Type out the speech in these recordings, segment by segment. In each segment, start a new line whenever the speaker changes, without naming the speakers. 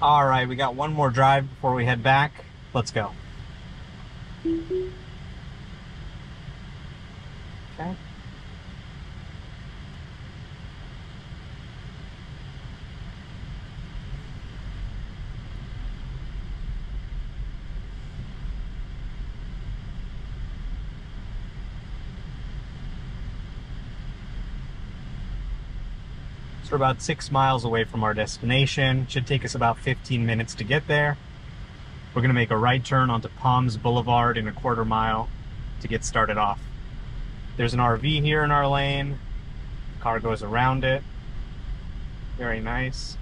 All right, we got one more drive before we head back. Let's go. Okay. So we're about 6 miles away from our destination. Should take us about 15 minutes to get there. We're going to make a right turn onto Palms Boulevard in a quarter mile to get started off. There's an RV here in our lane. The car goes around it. Very nice.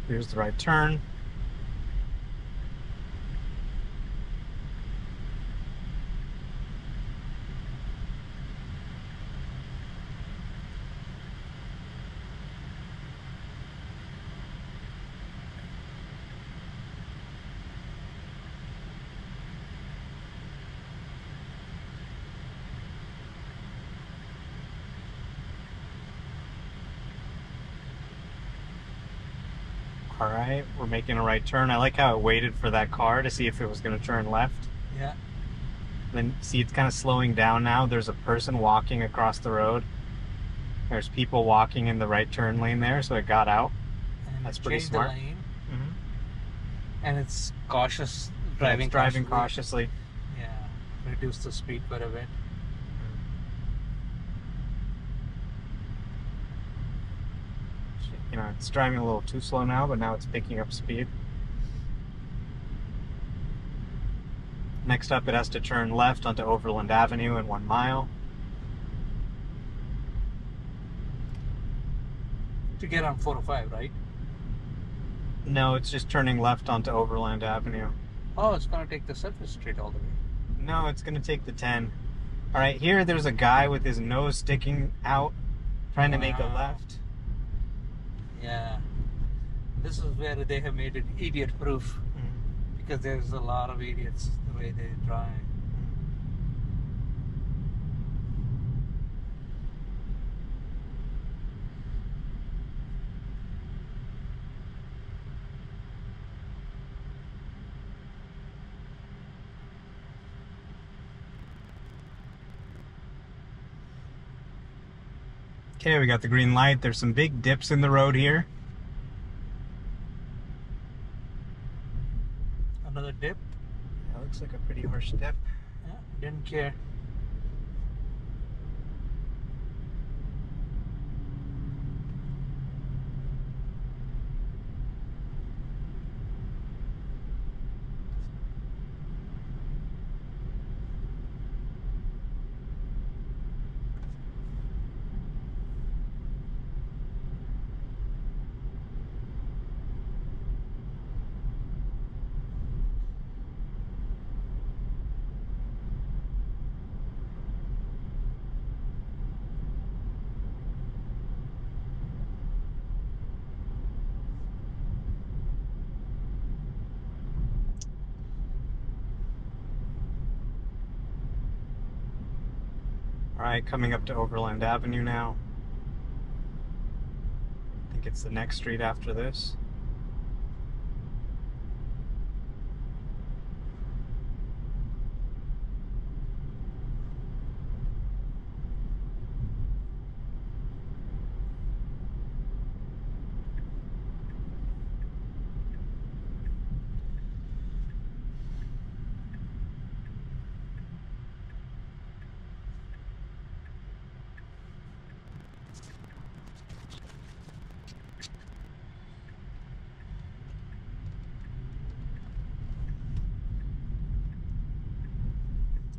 Here's the right turn. All right, we're making a right turn. I like how it waited for that car to see if it was going to turn left.
Yeah.
Then see it's kind of slowing down now. There's a person walking across the road. There's people walking in the right turn lane there, so it got out.
And
That's
it
pretty
changed the
smart.
lane.
Mm-hmm.
And it's cautious
Yeah,
driving.
it's driving cautiously.
Yeah. Reduce the speed quite a bit.
You know, it's driving a little too slow now, but now it's picking up speed. Next up, it has to turn left onto Overland Avenue in 1 mile.
To get on 405, right?
No, it's just turning left onto Overland Avenue.
Oh, it's going to take the surface street all the way.
No, it's going to take the 10. All right, here there's a guy with his nose sticking out, trying to make a
Wow.
left.
Yeah. This is where they have made it idiot proof because there's a lot of idiots the way they drive.
Okay, we got the green light. There's some big dips in the road here.
Another dip.
That looks like a pretty harsh dip.
Yeah, didn't care.
All right, coming up to Overland Avenue now. I think it's the next street after this.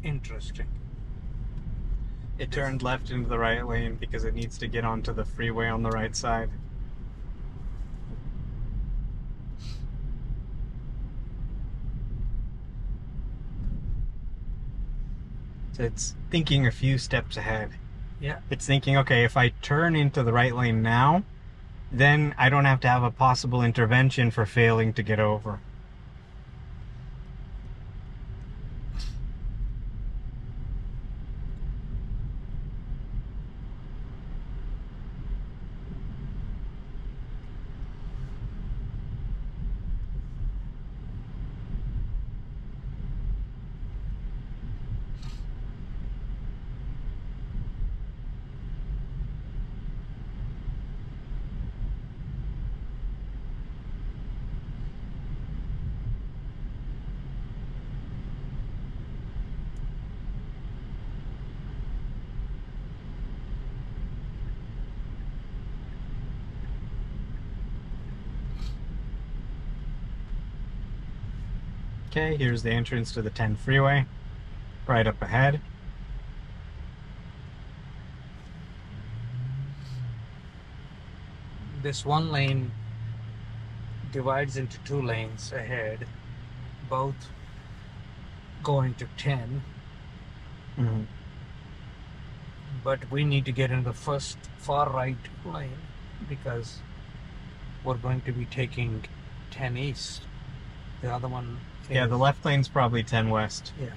Interesting.
It turned left into the right lane because it needs to get onto the freeway on the right side. So it's thinking a few steps ahead.
Yeah.
It's thinking, okay, if I turn into the right lane now, Then I don't have to have a possible intervention for failing to get over. Okay, here's the entrance to the 10 freeway, right up ahead.
This one lane divides into 2 lanes ahead, both going to 10.
Mm-hmm.
But we need to get in the first far right lane because we're going to be taking 10 east. The other one is,
Yeah, the left lane's probably 10 west.
Yeah.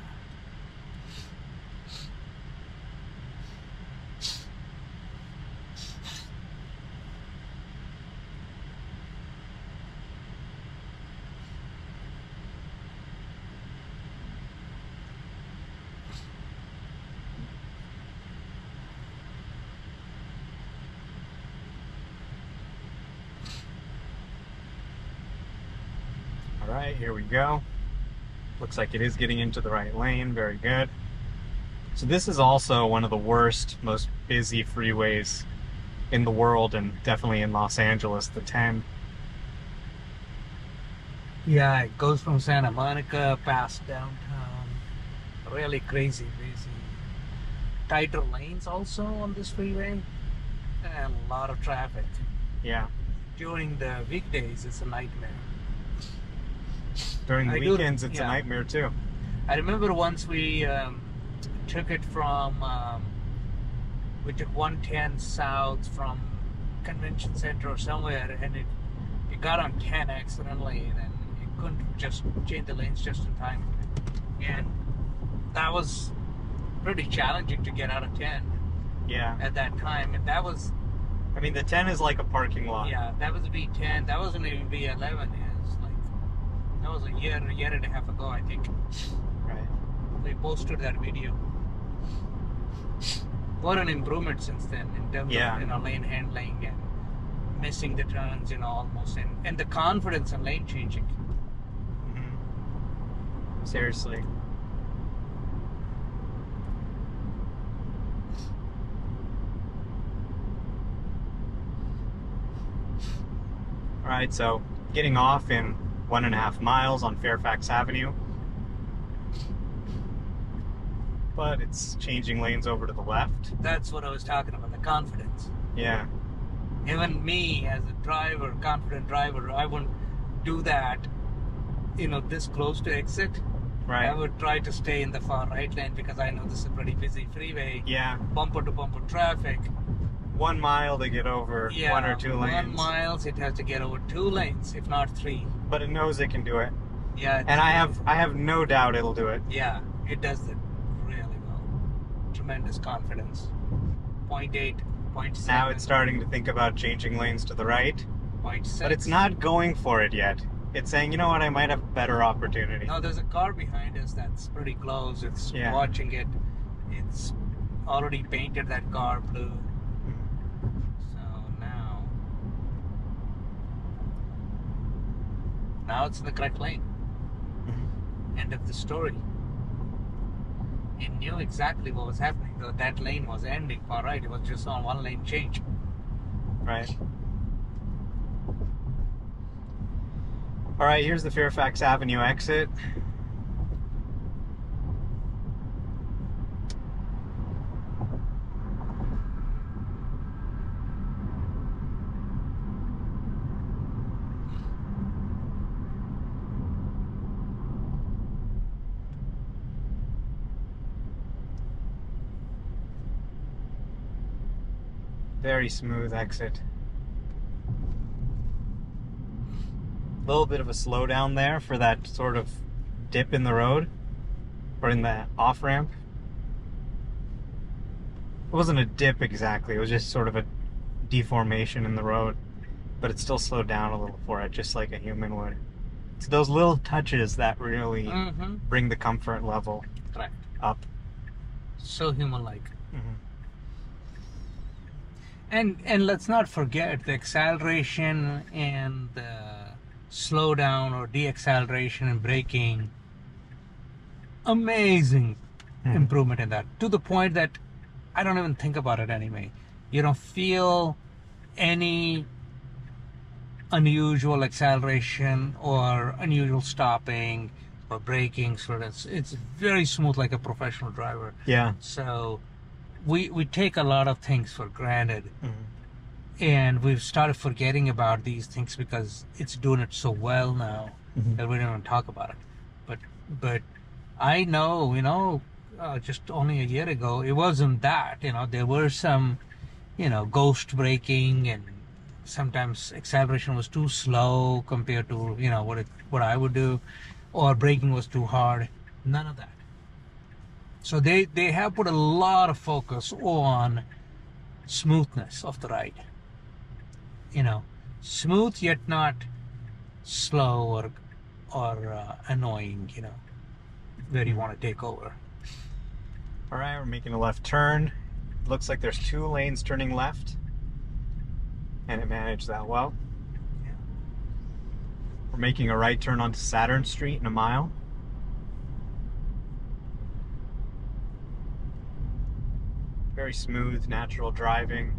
All right, here we go. Looks like it is getting into the right lane. Very good. So this is also one of the worst, most busy freeways in the world, and definitely in Los Angeles, the 10.
Yeah, it goes from Santa Monica past downtown. Really crazy, busy. Tighter lanes also on this freeway, and a lot of traffic.
Yeah.
During the weekdays, it's a nightmare.
During the weekends, it's a
yeah.
nightmare too.
I remember once we took it from, we took 110 south from Convention Center or somewhere, and it got on 10 accidentally, and it couldn't just change the lanes just in time. And that was pretty challenging to get out of 10
Yeah.
at that time. And that was,
I mean, the 10 is like a parking lot.
yeah, that was V10. That wasn't even V11. That was a year and a half ago, I think.
Right.
We posted that video. What an improvement since then in terms of lane handling and missing the turns, almost, and the confidence in lane changing.
Mm-hmm. Seriously. All right, so getting off in 1.5 miles on Fairfax Avenue, but it's changing lanes over to the left.
That's what I was talking about, the confidence.
Yeah.
Even me as a driver, confident driver, I wouldn't do that, this close to exit.
Right.
I would try to stay in the far right lane because I know this is a pretty busy freeway.
Yeah.
Bumper to bumper traffic.
1 mile to get over 1 or 2 lanes.
1 mile, it has to get over 2 lanes, if not 3.
But it knows it can do it.
Yeah.
And I have no doubt it'll do it.
Yeah, it does it really well. Tremendous confidence. 0.8, 0.7.
Now it's starting to think about changing lanes to the right.
0.6.
But it's not going for it yet. It's saying, you know what, I might have a better opportunity.
No, there's a car behind us that's pretty close. It's watching it. It's already painted that car blue. Now it's in the correct lane.
Mm-hmm.
End of the story. It knew exactly what was happening, though that lane was ending far right. It was just on 1 lane change.
Right. All right, here's the Fairfax Avenue exit. Very smooth exit. little bit of a slowdown there for that sort of dip in the road, or in the off ramp. It wasn't a dip exactly, it was just sort of a deformation in the road, but it still slowed down a little for it, just like a human would. It's those little touches that really bring the comfort level
Correct.
up.
So human-like.
Mm-hmm.
And let's not forget the acceleration and the slowdown or deacceleration and braking. Amazing improvement in that, to the point that I don't even think about it anyway. You don't feel any unusual acceleration or unusual stopping or braking. So it's very smooth, like a professional driver.
Yeah.
So we take a lot of things for granted, and we've started forgetting about these things because it's doing it so well now that we don't even talk about it. But I know, just only a year ago, it wasn't that. There were some, ghost braking, and sometimes acceleration was too slow compared to, what I would do, or braking was too hard. None of that. So they have put a lot of focus on smoothness of the ride. Smooth yet not slow or annoying, where you want to take over.
All right, we're making a left turn. It looks like there's 2 lanes turning left, and it managed that well.
Yeah.
We're making a right turn onto Saturn Street in a mile. Very smooth, natural driving.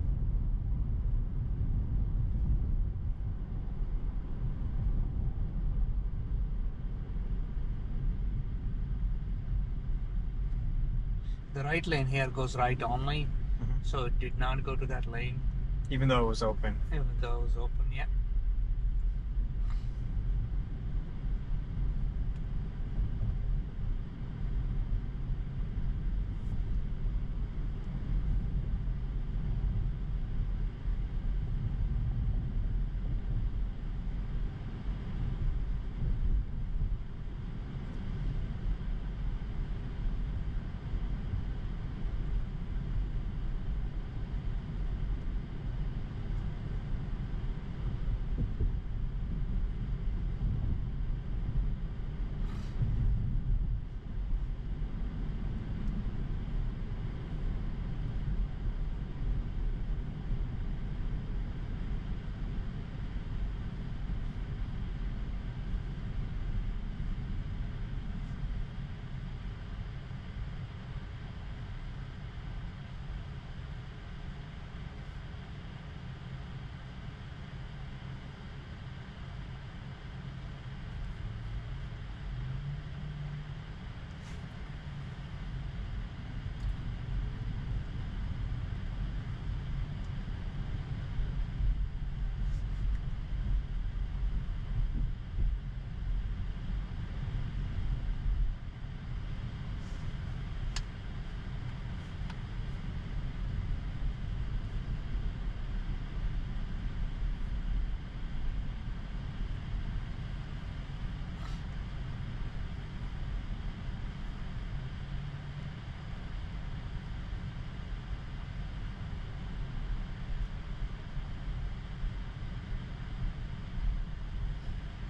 The right lane here goes right only, so it did not go to that lane.
Even though it was open.
Even though it was open, yeah.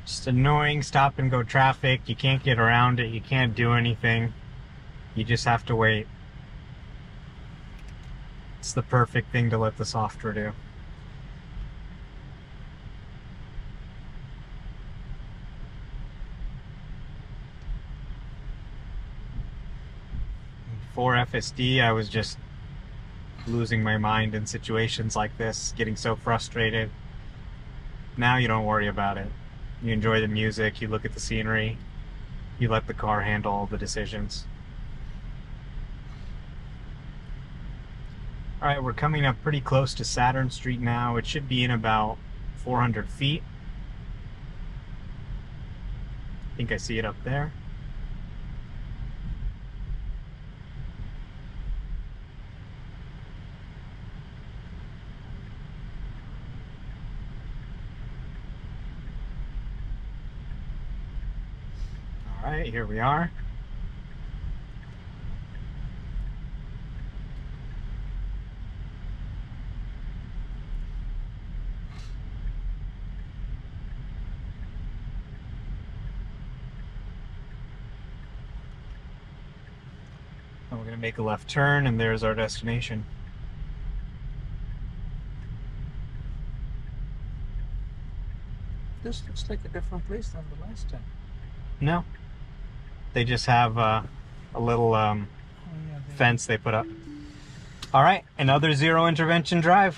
Just annoying stop and go traffic. You can't get around it. You can't do anything. You just have to wait. It's the perfect thing to let the software do. Before FSD, I was just losing my mind in situations like this, getting so frustrated. Now you don't worry about it. You enjoy the music, you look at the scenery, you let the car handle all the decisions. Alright, we're coming up pretty close to Saturn Street now. It should be in about 400 feet. I think I see it up there. right, here we are. And we're going to make a left turn, and there's our destination.
This looks like a different place than the last time.
No. They just have a little
Oh, yeah,
fence they put up. All right, another zero intervention drive.